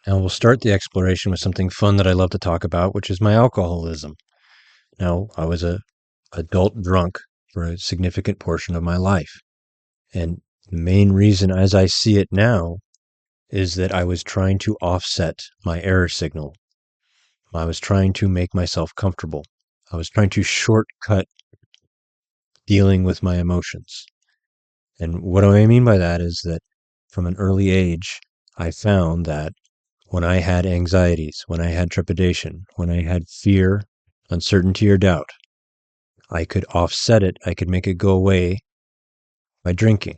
Now we'll start the exploration with something fun that I love to talk about, which is my alcoholism. Now, I was a adult drunk for a significant portion of my life. And the main reason, as I see it now, is that I was trying to offset my error signal. I was trying to make myself comfortable. I was trying to shortcut dealing with my emotions. And what do I mean by that is that from an early age, I found that when I had anxieties, when I had trepidation, when I had fear, uncertainty, or doubt, I could offset it. I could make it go away by drinking.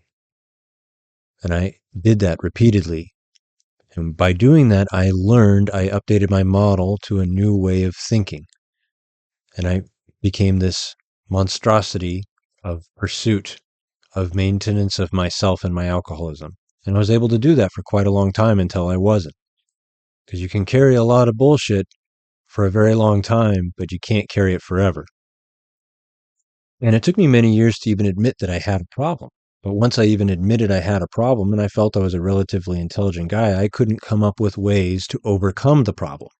And I did that repeatedly. And by doing that, I updated my model to a new way of thinking. And I became this monstrosity of pursuit, of maintenance of myself and my alcoholism. And I was able to do that for quite a long time until I wasn't. Because you can carry a lot of bullshit for a very long time, but you can't carry it forever. And it took me many years to even admit that I had a problem. But once I even admitted I had a problem and I felt I was a relatively intelligent guy, I couldn't come up with ways to overcome the problem.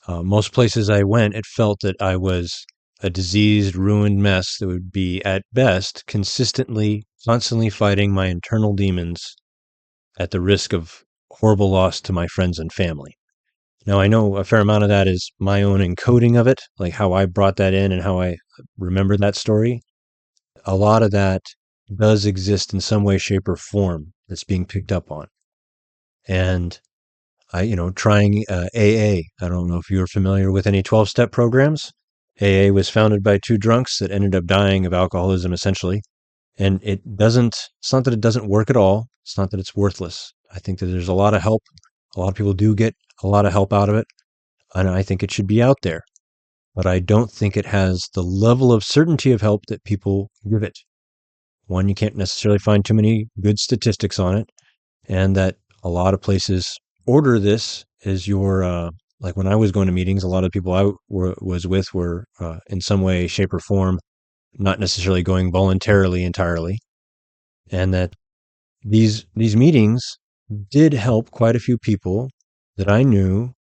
Most places I went, it felt that I was a diseased, ruined mess that would be, at best, constantly fighting my internal demons at the risk of horrible loss to my friends and family. Now, I know a fair amount of that is my own encoding of it, like how I brought that in and how I remembered that story. A lot of that does exist in some way, shape, or form that's being picked up on. And trying AA. I don't know if you're familiar with any 12-step programs. AA was founded by two drunks that ended up dying of alcoholism, essentially. And it's not that it doesn't work at all. It's not that it's worthless. I think that there's a lot of help. A lot of people do get a lot of help out of it. And I think it should be out there. But I don't think it has the level of certainty of help that people give it. One, you can't necessarily find too many good statistics on it. And that a lot of places order this as your, like when I was going to meetings, a lot of people was with were in some way, shape, or form, not necessarily going voluntarily entirely. And that these meetings did help quite a few people that I knew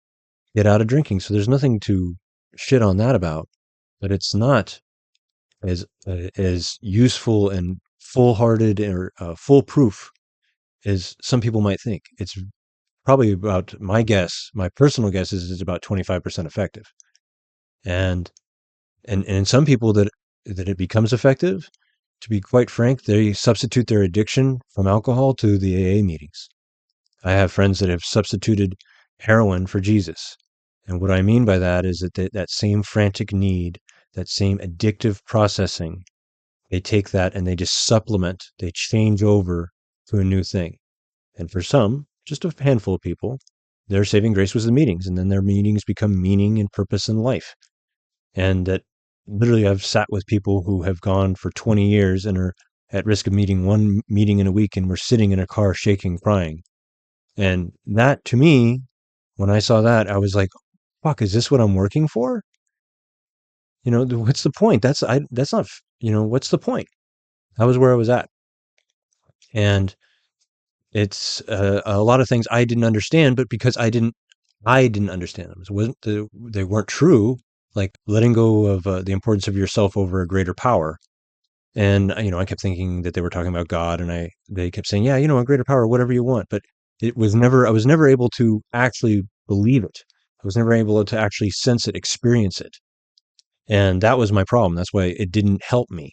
get out of drinking. So there's nothing to shit on that about, but it's not as useful and full-hearted or foolproof as some people might think. It's probably about, my personal guess is it's about 25% effective. And in some people that it becomes effective, to be quite frank, they substitute their addiction from alcohol to the AA meetings. I have friends that have substituted heroin for Jesus. And what I mean by that is that same frantic need, that same addictive processing, they take that and they just supplement, they change over to a new thing. And for some, just a handful of people, their saving grace was the meetings, and then their meetings become meaning and purpose in life. And that literally I've sat with people who have gone for 20 years and are at risk of meeting one meeting in a week, and we're sitting in a car shaking, crying. And that, to me, when I saw that, I was like, fuck, is this what I'm working for? What's the point? That's not, what's the point? That was where I was at. And it's a lot of things I didn't understand, but because I didn't understand them. They weren't true, like letting go of the importance of yourself over a greater power. And, I kept thinking that they were talking about God, and they kept saying, yeah, a greater power, whatever you want. But I was never able to actually believe it. I was never able to actually sense it, experience it. And that was my problem. That's why it didn't help me.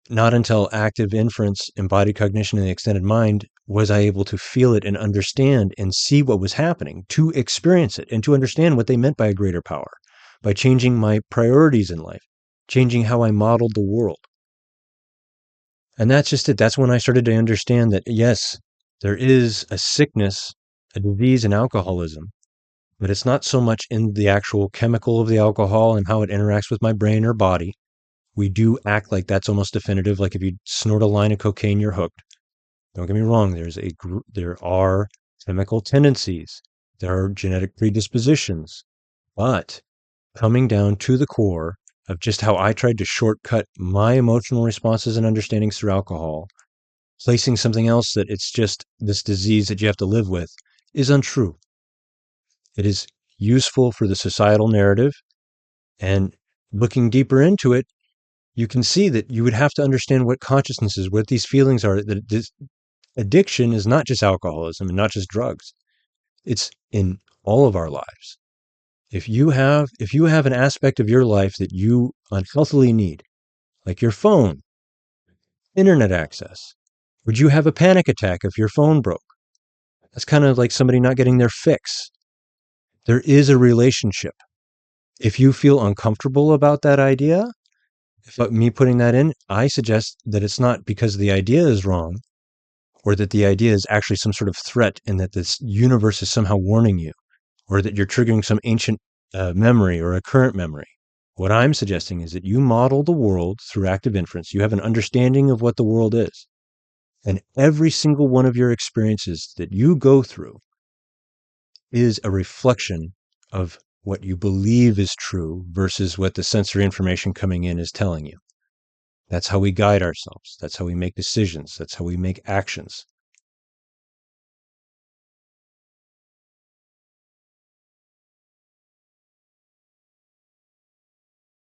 Not until active inference, embodied cognition, and the extended mind was I able to feel it and understand and see what was happening, to experience it and to understand what they meant by a greater power, by changing my priorities in life, changing how I modeled the world. And that's just it. That's when I started to understand that, yes, there is a sickness, a disease in alcoholism, but it's not so much in the actual chemical of the alcohol and how it interacts with my brain or body. We do act like that's almost definitive. Like if you snort a line of cocaine, you're hooked. Don't get me wrong. There are chemical tendencies. There are genetic predispositions. But coming down to the core of just how I tried to shortcut my emotional responses and understandings through alcohol, placing something else that it's just this disease that you have to live with, is untrue. It is useful for the societal narrative. And looking deeper into it, you can see that you would have to understand what consciousness is, what these feelings are, that this addiction is not just alcoholism and not just drugs. It's in all of our lives. If you have an aspect of your life that you unhealthily need, like your phone, internet access, would you have a panic attack if your phone broke? That's kind of like somebody not getting their fix. There is a relationship. If you feel uncomfortable about that idea, me putting that in, I suggest that it's not because the idea is wrong, or that the idea is actually some sort of threat and that this universe is somehow warning you, or that you're triggering some ancient memory or a current memory. What I'm suggesting is that you model the world through active inference. You have an understanding of what the world is. And every single one of your experiences that you go through is a reflection of what you believe is true versus what the sensory information coming in is telling you. That's how we guide ourselves. That's how we make decisions. That's how we make actions.